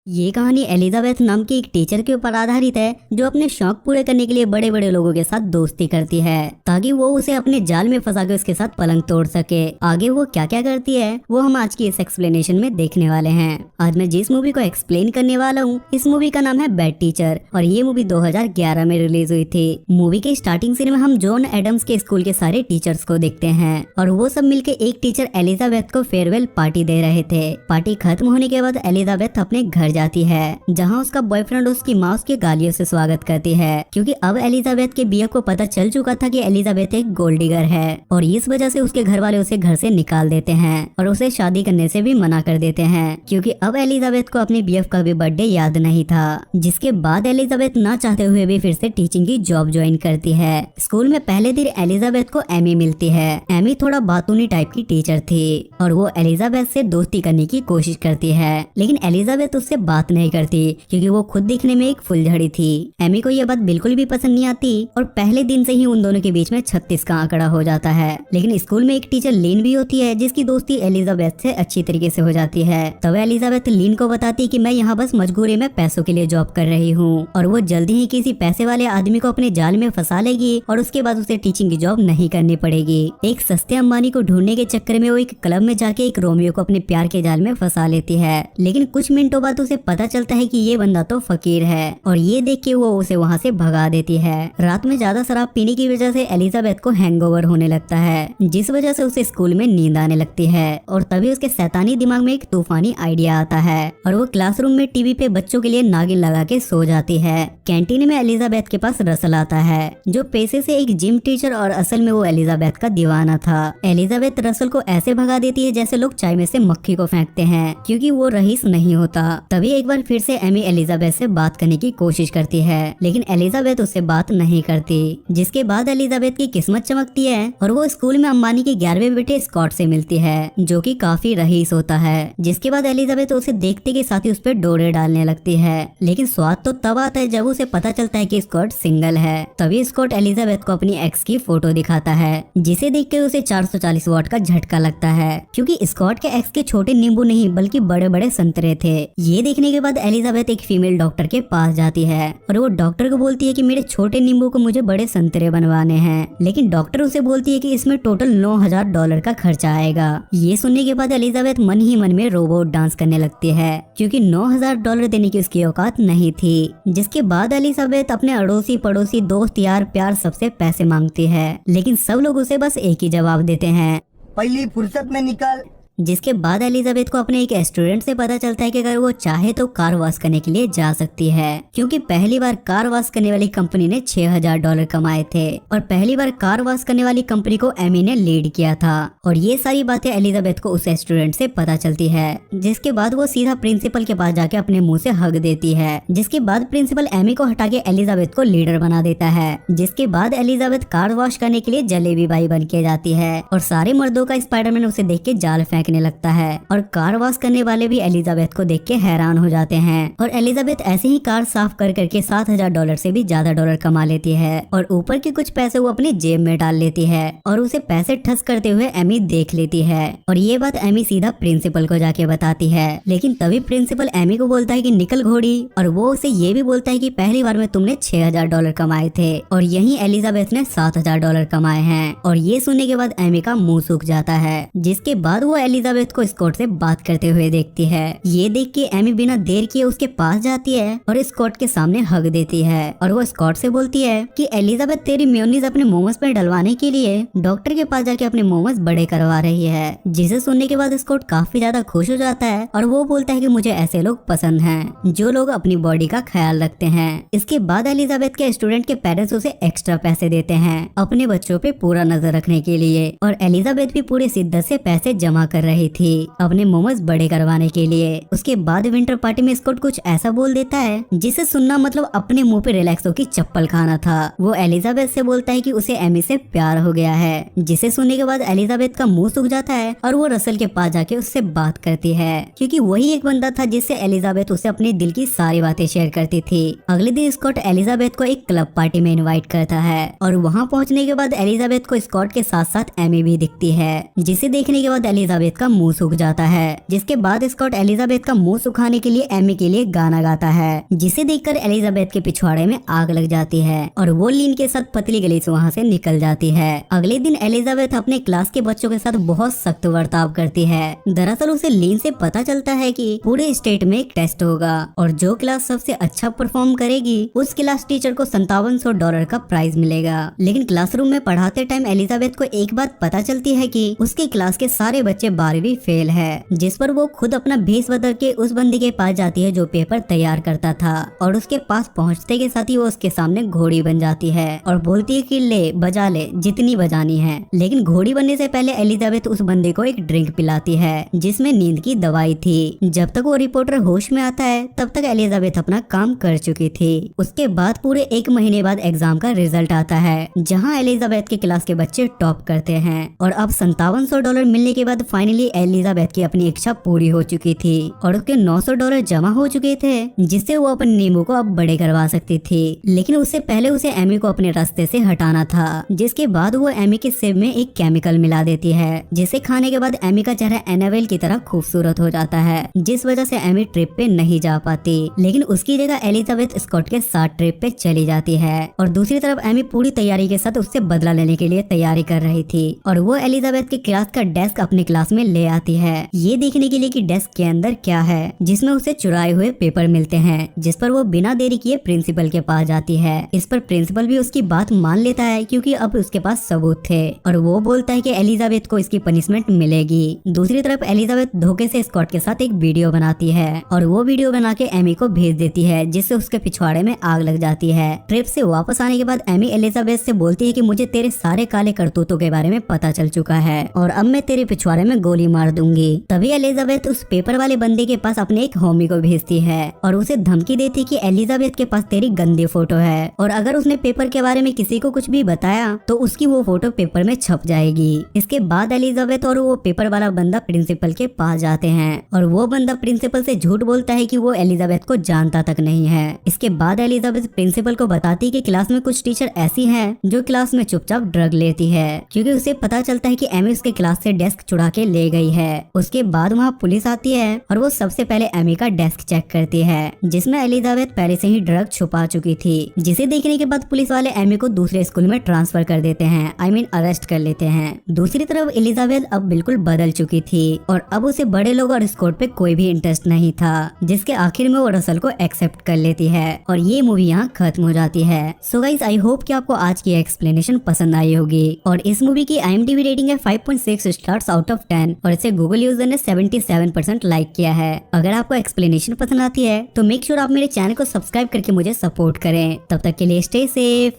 ये कहानी एलिजाबेथ नाम की एक टीचर के ऊपर आधारित है जो अपने शौक पूरे करने के लिए बड़े बड़े लोगों के साथ दोस्ती करती है ताकि वो उसे अपने जाल में फंसा के उसके साथ पलंग तोड़ सके। आगे वो क्या क्या करती है वो हम आज की इस एक्सप्लेनेशन में देखने वाले हैं। आज मैं जिस मूवी को एक्सप्लेन करने वाला हूँ इस मूवी का नाम है बैड टीचर और ये मूवी 2011 में रिलीज हुई थी। मूवी के स्टार्टिंग सीन में हम जॉन एडम्स के स्कूल के सारे टीचर्स को देखते हैं और वो सब मिलके एक टीचर एलिजाबेथ को फेयरवेल पार्टी दे रहे थे। पार्टी खत्म होने के बाद एलिजाबेथ अपने घर जाती है जहां उसका बॉयफ्रेंड उसकी माँ उसके गालियों से स्वागत करती है क्योंकि अब एलिजाबेथ के बीएफ को पता चल चुका था कि एलिजाबेथ एक गोल्ड डिगर है और इस वजह से उसके घर वाले उसे घर से निकाल देते हैं और उसे शादी करने से भी मना कर देते हैं क्योंकि अब एलिजाबेथ को अपने बीएफ का भी बर्थडे याद नहीं था। जिसके बाद एलिजाबेथ ना चाहते हुए भी फिर से टीचिंग की जॉब ज्वाइन करती है। स्कूल में पहले दिन एलिजाबेथ को एमी मिलती है। एमी थोड़ा बातूनी टाइप की टीचर थी और वो एलिजाबेथ से दोस्ती करने की कोशिश करती है लेकिन एलिजाबेथ उससे बात नहीं करती क्योंकि वो खुद दिखने में एक फुलझड़ी थी। एमी को यह बात बिल्कुल भी पसंद नहीं आती और पहले दिन से ही उन दोनों के बीच में 36 का आंकड़ा हो जाता है। लेकिन स्कूल में एक टीचर लीन भी होती है जिसकी दोस्ती एलिजाबेथ से अच्छी तरीके से हो जाती है। तब एलिजाबेथ लीन को बताती कि मैं यहाँ बस मजबूरी में पैसों के लिए जॉब कर रही हूँ और वो जल्दी ही किसी पैसे वाले आदमी को अपने जाल में फंसा लेगी और उसके बाद उसे टीचिंग की जॉब नहीं करनी पड़ेगी। एक सस्ते अंबानी को ढूंढने के चक्कर में वो एक क्लब में जाके एक रोमियो को अपने प्यार के जाल में फंसा लेती है लेकिन कुछ मिनटों बाद उसे पता चलता है कि ये बंदा तो फकीर है और ये देख के वो उसे वहाँ से भगा देती है। रात में ज्यादा शराब पीने की वजह से एलिजाबेथ को हैंगओवर होने लगता है जिस वजह से उसे स्कूल में नींद आने लगती है और तभी उसके शैतानी दिमाग में एक तूफानी आइडिया आता है और वो क्लासरूम में टीवी पे बच्चों के लिए नागिन लगा के सो जाती है। कैंटीन में एलिजाबेथ के पास रसल आता है जो पेशे से एक जिम टीचर और असल में वो एलिजाबेथ का दीवाना था। एलिजाबेथ रसल को ऐसे भगा देती है जैसे लोग चाय में से मक्खी को फेंकते हैं क्योंकि वो रईस नहीं होता। तभी एक बार फिर से एमी एलिजाबेथ से बात करने की कोशिश करती है लेकिन एलिजाबेथ उससे बात नहीं करती। जिसके बाद एलिजाबेथ की किस्मत चमकती है और वो स्कूल में अंबानी के 11वें बेटे स्कॉट से मिलती है जो कि काफी रईस होता है। जिसके बाद एलिजाबेथ उसे देखते के साथ ही उस पर डोरे डालने लगती है लेकिन स्वाद तो तब आता है जब उसे पता चलता है कि स्कॉट सिंगल है। तभी स्कॉट एलिजाबेथ को अपनी एक्स की फोटो दिखाता है जिसे देख कर उसे 440 वॉट का झटका लगता है क्योंकि स्कॉट के एक्स के छोटे नींबू नहीं बल्कि बड़े बड़े संतरे थे। ये देखने के बाद एलिजाबेथ एक फीमेल डॉक्टर के पास जाती है और वो डॉक्टर को बोलती है कि मेरे छोटे नींबू को मुझे बड़े संतरे बनवाने हैं लेकिन डॉक्टर उसे बोलती है कि इसमें टोटल $9,000 का खर्चा आएगा। ये सुनने के बाद एलिजाबेथ मन ही मन में रोबोट डांस करने लगती है क्योंकि $9,000 देने की उसकी औकात नहीं थी। जिसके बाद एलिजाबेथ अपने अड़ोसी पड़ोसी दोस्त यार प्यार सबसे पैसे मांगती है लेकिन सब लोग उसे बस एक ही जवाब देते हैं, पहली फुर्सत में निकल। जिसके बाद एलिजाबेथ को अपने एक स्टूडेंट से पता चलता है कि अगर वो चाहे तो कार वॉश करने के लिए जा सकती है क्योंकि पहली बार कार वॉश करने वाली कंपनी ने $6,000 कमाए थे और पहली बार कार वॉश करने वाली कंपनी को एमी ने लीड किया था। और ये सारी बातें एलिजाबेथ को उस स्टूडेंट से पता चलती है जिसके बाद वो सीधा प्रिंसिपल के पास जाके अपने मुंह से हक देती है। जिसके बाद प्रिंसिपल एमी को हटा के एलिजाबेथ को लीडर बना देता है। जिसके बाद एलिजाबेथ कार वॉश करने के लिए जलेबी बाई बन के जाती है और सारे मर्दों का स्पाइडरमैन उसे देख के जाल फेंकने लगता है और कार वॉश करने वाले भी एलिजाबेथ को देख के हैरान हो जाते हैं और एलिजाबेथ ऐसे ही कार साफ कर करके $7,000 से भी ज्यादा डॉलर कमा लेती है और ऊपर के कुछ पैसे वो अपनी जेब में डाल लेती है और उसे पैसे ठस करते हुए एमी देख लेती है और ये बात एमी सीधा प्रिंसिपल को जाके बताती है। लेकिन तभी प्रिंसिपल एमी को बोलता है कि निकल घोड़ी और वो उसे ये भी बोलता है कि पहली बार में तुमने $6,000 कमाए थे और यही एलिजाबेथ ने $7,000 कमाए हैं। और ये सुनने के बाद एमी का मुंह सूख जाता है। जिसके बाद वो एलिजाबेथ को स्कॉट से बात करते हुए देखती है। ये देख के एमी बिना देर किए उसके पास जाती है और स्कॉट के सामने हग देती है और वो स्कॉट से बोलती है कि एलिजाबेथ तेरी मेयोनीज अपने मोमोज पर डलवाने के लिए डॉक्टर के पास जाके अपने मोमोज बड़े करवा रही है। जिसे सुनने के बाद स्कॉट काफी ज्यादा खुश हो जाता है और वो बोलता है कि मुझे ऐसे लोग पसंद हैं जो लोग अपनी बॉडी का ख्याल रखते हैं। इसके बाद एलिजाबेथ के स्टूडेंट के पेरेंट्स उसे एक्स्ट्रा पैसे देते हैं अपने बच्चों पे पूरा नजर रखने के लिए और एलिजाबेथ भी पूरे शिद्दत से पैसे जमा कर रही थी अपने मोमोज बड़े करवाने के लिए। उसके बाद विंटर पार्टी में स्कॉट कुछ ऐसा बोल देता है जिसे सुनना मतलब अपने मुंह पे रिलैक्सो की चप्पल खाना था। वो एलिजाबेथ से बोलता है कि उसे एमी से प्यार हो गया है जिसे सुनने के बाद एलिजाबेथ का मुंह सूख जाता है और वो रसल के पास जाके उससे बात करती है क्योंकि वही एक बंदा था जिससे एलिजाबेथ उसे अपने दिल की सारी बातें शेयर करती थी। अगले दिन स्कॉट एलिजाबेथ को एक क्लब पार्टी में इनवाइट करता है और वहाँ पहुँचने के बाद एलिजाबेथ को स्कॉट के साथ साथ एमी भी दिखती है जिसे देखने के बाद एलिजाबेथ का मुंह सूख जाता है, जिसके बाद स्कॉट एलिजाबेथ का मुंह सुखाने के लिए एमी के लिए गाना गाता है, जिसे देखकर एलिजाबेथ के पिछवाड़े में आग लग जाती है और वो लीन के साथ पतली गली से वहाँ से निकल जाती है। अगले दिन एलिजाबेथ अपने क्लास के बच्चों के साथ बहुत सख्त बर्ताव करती है। दरअसल उसे लीन से पता चलता है कि पूरे स्टेट में एक टेस्ट होगा और जो क्लास सबसे अच्छा परफॉर्म करेगी उस क्लास टीचर को $5700 का प्राइज मिलेगा। लेकिन क्लासरूम में पढ़ाते टाइम एलिजाबेथ को एक बात पता चलती है कि उसकी क्लास के सारे बच्चे 12वीं फेल है, जिस पर वो खुद अपना भेस बदल के उस बंदी के पास जाती है जो पेपर तैयार करता था और उसके पास पहुंचते के साथ ही वो उसके सामने घोड़ी बन जाती है और बोलती है कि ले बजा ले जितनी बजानी है। लेकिन घोड़ी बनने से पहले एलिजाबेथ उस बंदे को एक ड्रिंक पिलाती है जिसमें नींद की दवाई थी। जब तक वो रिपोर्टर होश में आता है तब तक एलिजाबेथ अपना काम कर चुकी थी। उसके बाद पूरे 1 महीने बाद एग्जाम का रिजल्ट आता है जहाँ एलिजाबेथ के क्लास के बच्चे टॉप करते हैं और अब $5700 मिलने के बाद फाइनली एलिजाबेथ की अपनी इच्छा पूरी हो चुकी थी और उसके $900 जमा हो चुके थे जिससे वो अपने नींबू को अब बड़े करवा सकती थी। लेकिन उससे पहले उसे एमी को अपने रास्ते से हटाना था, जिसके बाद वो एमी के सेब में एक केमिकल मिला देती है जिसे खाने के बाद एमी का चेहरा एनाबेल की तरह खूबसूरत हो जाता है, जिस वजह से एमी ट्रिप पे नहीं जा पाती। लेकिन उसकी जगह एलिजाबेथ स्कॉट के साथ ट्रिप पे चली जाती है और दूसरी तरफ एमी पूरी तैयारी के साथ उससे बदला लेने के लिए तैयारी कर रही थी और वो एलिजाबेथ के क्लास का डेस्क अपने क्लास में ले आती है ये देखने के लिए कि डेस्क के अंदर क्या है, जिसमें उसे चुराए हुए पेपर मिलते हैं, जिस पर वो बिना देरी किए प्रिंसिपल के पास जाती है। इस पर प्रिंसिपल भी उसकी बात मान लेता है क्योंकि अब उसके पास सबूत थे और वो बोलता है कि एलिजाबेथ को इसकी पनिशमेंट मिलेगी। दूसरी तरफ एलिजाबेथ धोखे से स्कॉट के साथ एक वीडियो बनाती है और वो वीडियो बना के एमी को भेज देती है जिससे उसके पिछवाड़े में आग लग जाती है। ट्रिप से वापस आने के बाद एमी एलिजाबेथ से बोलती है कि मुझे तेरे सारे काले करतूतों के बारे में पता चल चुका है और अब मैं तेरे पिछवाड़े में गोली मार दूंगी। तभी एलिजाबेथ उस पेपर वाले बंदे के पास अपने एक होमी को भेजती है और उसे धमकी देती कि एलिजाबेथ के पास तेरी गंदी फोटो है और अगर उसने पेपर के बारे में किसी को कुछ भी बताया तो उसकी वो फोटो पेपर में छप जाएगी। इसके बाद एलिजाबेथ और वो पेपर वाला बंदा प्रिंसिपल के पास जाते हैं और वो बंदा प्रिंसिपल से झूठ बोलता है कि वो एलिजाबेथ को जानता तक नहीं है। इसके बाद एलिजाबेथ प्रिंसिपल को बताती है कि क्लास में कुछ टीचर ऐसी हैं जो क्लास में चुपचाप ड्रग लेती है क्योंकि उसे पता चलता है कि एमी उसके क्लास से डेस्क चुरा के ले गई है। उसके बाद वहाँ पुलिस आती है और वो सबसे पहले एमी का डेस्क चेक करती है जिसमें एलिजाबेथ पहले से ही ड्रग छुपा चुकी थी, जिसे देखने के बाद पुलिस वाले एमी को दूसरे स्कूल में ट्रांसफर कर देते हैं, अरेस्ट कर लेते हैं। दूसरी तरफ एलिजाबेथ अब बिल्कुल बदल चुकी थी और अब उसे बड़े लोग और स्कॉट पे कोई भी इंटरेस्ट नहीं था, जिसके आखिर में वो रसल को एक्सेप्ट कर लेती है और ये मूवी यहाँ खत्म हो जाती है। सो गाइस आई होप कि आपको आज की एक्सप्लेनेशन पसंद आई होगी और इस मूवी की IMDb रेटिंग है 5.6 स्टार्स आउट ऑफ 10 और इसे गूगल यूजर ने 77% लाइक किया है। अगर आपको एक्सप्लेनेशन पसंद आती है तो मेक श्योर आप मेरे चैनल को सब्सक्राइब करके मुझे सपोर्ट करें। तब तक के लिए स्टे सेफ।